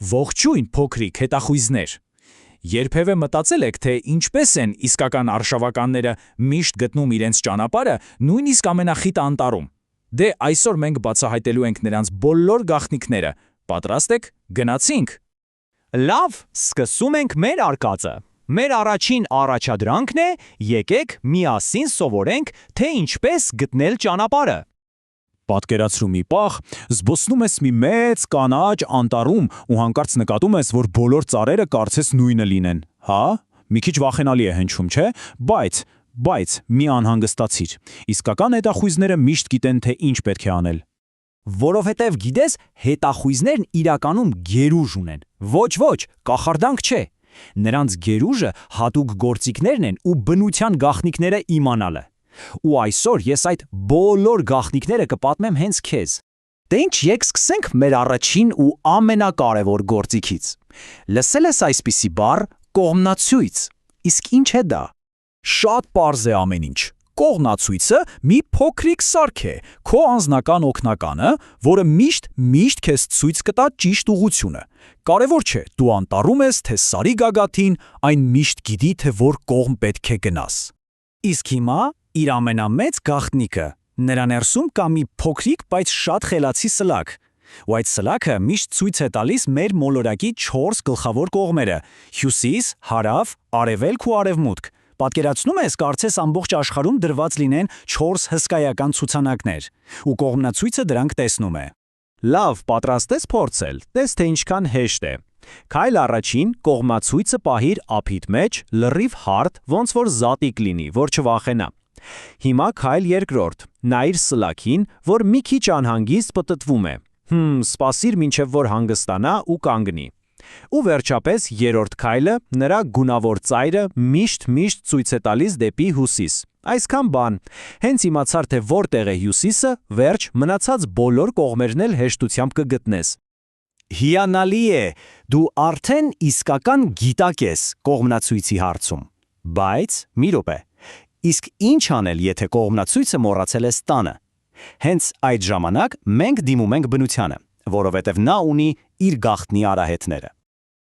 Ողջույն փոքրիկ հետախույզներ։ Երբևէ մտածել եք, թե ինչպես են իսկական արշավականները միշտ գտնում իրենց ճանապարհը, նույնիսկ ամենախիտ անտառում։ Դե այսօր մենք բացահայտելու ենք նրանց բոլոր գաղտնիքները։ Պատրաստ եք։ Գնացինք։ Լավ, սկսում ենք մեր արկածը։ Մեր առաջին առաջադրանքն է՝ եկեք միասին սովորենք, թե ինչպես գտնել ճանապարհը։ Պատկերացրու մի պահ, զբոսնում ես մի մեծ կանաչ անտառում ու հանկարծ նկատում ես, որ բոլոր ծառերը կարծես նույնը լինեն, հա? Մի քիչ վախենալի է հնչում, չէ՞։ Բայց մի անհանգստացիր։ Իսկական հետախույզները միշտ գիտեն, թե ինչ պետք է անել։ Որովհետև գիտես, հետախույզներն իրականում գերուժ ունեն։ Ոչ, կախարդանք չէ։ Նրանց գերուժը հատուկ գործիքներն են ու բնության գաղտնիքները իմանալը։ Ու այսօր ես այդ բոլոր գաղտնիքները կպատմեմ հենց քեզ։ Դե ինչ, եք սկսենք մեր առաջին ու ամենակարևոր գործիքից։ Լսել ես այսպիսի բառ կողմնացույց։ Իսկ ինչ է դա։ Շատ պարզ է ամեն ինչ։ Կողմնացույցը մի փոքրիկ սարք է, քո անձնական օգնականը, որը միշտ քեզ ցույց կտա ճիշտ ուղղությունը։ Կարևոր չէ, դու անտառում ես, թե սարի գագաթին, այն միշտ գիտի, թե որ կողմ պետք է գնաս։ Իսկ հիմա իր ամենամեծ գաղտնիքը, նրա ներսում կա մի փոքրիկ, բայց շատ խելացի սլաք։ Ու այդ սլաքը միշտ ցույց է տալիս մեր մոլորակի 4 գլխավոր կողմերը՝ հյուսիս, հարավ, արևելք ու արևմուտք։ Պատկերացնում ես, կարծես ամբողջ աշխարհում դրված լինեն 4 հսկայական ցուցանակներ, ու կողմնացույցը դրանք տեսնում է։ Լավ, պատրաստ ես փորձել։ Տես թե ինչքան հեշտ է։ Քայլ առաջին կողմնացույցը պահիր ափիդ մեջ, լրիվ հարթ, ոնց որ զատիկ լինի, որ չվախենա։ Հիմա քայլ երկրորդ։ Նայիր սլաքին, որ մի քիչ անհանգիստ պտտվում է։ Սպասիր մինչև որ հանգստանա ու կանգնի։ Ու վերջապես երրորդ քայլը, նրա գունավոր ծայրը միշտ ցույց է տալիս դեպի հյուսիս։ Այսքան բան։ Հենց իմացար, թե որտեղ է հյուսիսը, վերջ, մնացած բոլոր կողմերն էլ հեշտությամբ կգտնես։ Հիանալի է, դու արդեն իսկական գիտակ ես կողմնացույցի հարցում։ Բայց մի րոպե։ Իսկ ինչ անել, եթե կողմնացույցը մոռացել ես տանը։ Հենց այդ ժամանակ մենք դիմում ենք բնությանը, որովհետև նա ունի իր գաղտնի արահետները։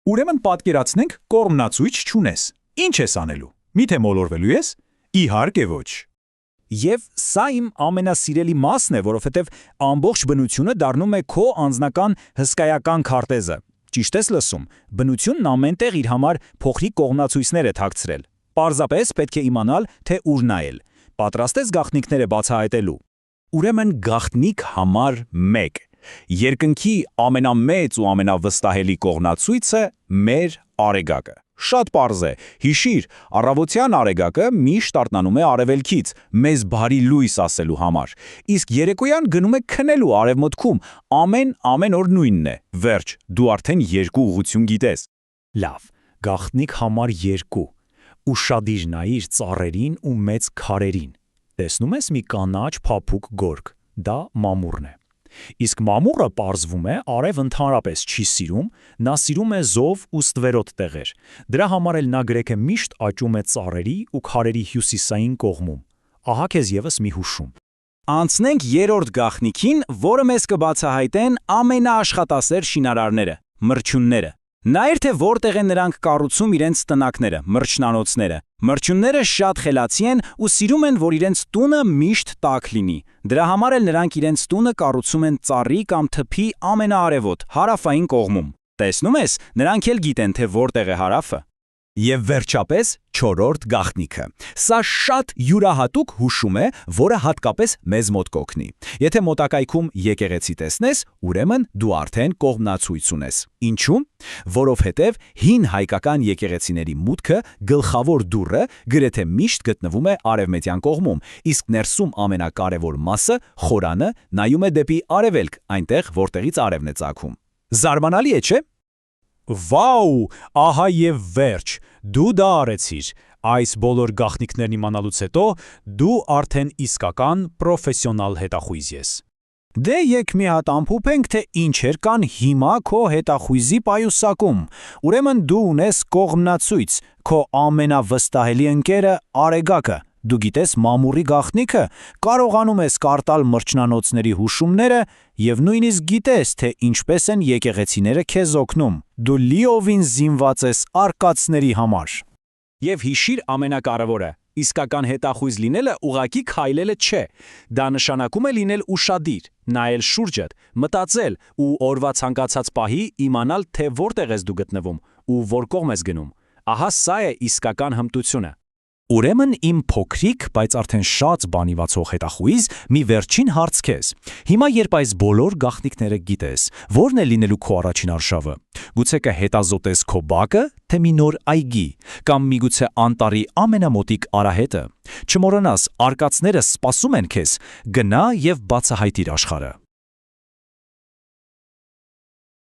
Ուրեմն պատկերացնենք կողմնացույց չունես։ Ինչ ես անելու։ Միթե մոլորվելու ես։ Իհարկե ոչ։ Եվ սա իմ ամենասիրելի մասն է, որովհետև ամբողջ բնությունը դառնում է քո անձնական հսկայական քարտեզը։ Ճիշտ ես լսում, բնությունն ամենտեղ իր համար փոքրիկ կողմնացույցներ է թաքցրել։ Պարզապես պետք է իմանալ, թե ուր նայել։ Պատրաստ ես գաղտնիքները բացահայտելու։ Ուրեմն գաղտնիք համար 1. Երկնքի ամենամեծ ու ամենավստահելի կողմնացույցը մեր արեգակը։ Շատ պարզ է։ Հիշիր, առավոտյան արեգակը միշտ արթնանում է արևելքից, մեզ բարի լույս ասելու համար։ Իսկ երեկոյան գնում է քնելու արևմուտքում, ամեն օր նույնն է։ Վերջ, դու արդեն 2 ուղղություն գիտես։ Լավ, գաղտնիք համար 2. Ուշադիր նայիր ծառերին ու մեծ քարերին։ Տեսնում ես մի կանաչ փափուկ գորգ։ Դա մամուռն է։ Իսկ մամուռը պարզվում է արև ընդհանրապես չի սիրում, նա սիրում է զով ու ստվերոտ տեղեր։ Դրա համար էլ նա գրեթե միշտ աճում է ծառերի ու քարերի հյուսիսային կողմում։ Ահա քեզ եւս մի հուշում։ Անցնենք երրորդ գաղտնիքին, որը մեզ կբացահայտեն ամենաաշխատասեր շինարարները՝ մրջյունները։ Նայր թե որտեղ են նրանք կառուցում իրենց տնակները, մրջնանոցները։ Մրջյունները շատ խելացի են ու սիրում են, որ իրենց տունը միշտ տաք լինի։ Դրա համար էլ նրանք իրենց տունը կառուցում են ծառի կամ թփի ամենաարևոտ, հարավային կողմում։ Տեսնում ես, նրանք էլ գիտեն, թե որտեղ է հարավը։ Եվ վերջապես 4-րդ գաղտնիքը։ Սա շատ յուրահատուկ հուշում է, որը հատկապես մեզ մոտ կօգնի։ Եթե մոտակայքում եկեղեցի տեսնես, ուրեմն դու արդեն կողմնացույց ունես։ Ինչու՞։ Որովհետև հին հայկական եկեղեցիների մուտքը, գլխավոր դուռը, գրեթե միշտ գտնվում է արևմտյան կողմում, իսկ ներսում ամենակարևոր մասը, խորանը, նայում է դեպի արևելք, այնտեղ, որտեղից արևն է ծագում։ Զարմանալի է, չէ՞։ Վաու, ահա եւ վերջ, դու դա արեցիր։ Այս բոլոր գաղտնիքներն իմանալուց հետո դու արդեն իսկական պրոֆեսիոնալ հետախույզ ես։ Դե եկ մի հատ ամփոփենք, թե ինչեր կան հիմա քո հետախույզի պայուսակում։ Ուրեմն դու ունես կողմնացույց, քո ամենավստահելի ընկերը արեգակը, Դու գիտես մամուռի գաղտնիքը, կարողանում ես կարտալ մրջնանոցների հուշումները եւ նույնիսկ գիտես, թե ինչպես են եկեղեցիները քեզ օգնում։ Դու լիովին զինված ես արկածների համար։ Եվ հիշիր ամենակարևորը. իսկական հետախույզ լինելը ուղղակի քայլելը չէ։ Դա նշանակում է լինել ուշադիր, նայել շուրջդ, մտածել ու օրվա ցանկացած պահի իմանալ, թե որտեղ ես դու գտնվում ու որ կողմ ես գնում։ Ահա սա է իսկական հմտությունը։ Ուրեմն իմ փոքրիկ, բայց արդեն շատ բանիվացող հետախույզ, մի վերջին հարց քեզ։ Հիմա երբ այս բոլոր գաղտնիքները գիտես, ո՞րն է լինելու քո առաջին արշավը։ Գուցե կհետազոտես քո բակը, թե մի նոր այգի, կամ միգուցե անտառի ամենամոտիկ արահետը։ Չմոռանաս, արկածները սպասում են քեզ։ Գնա եւ բացահայտիր աշխարհը։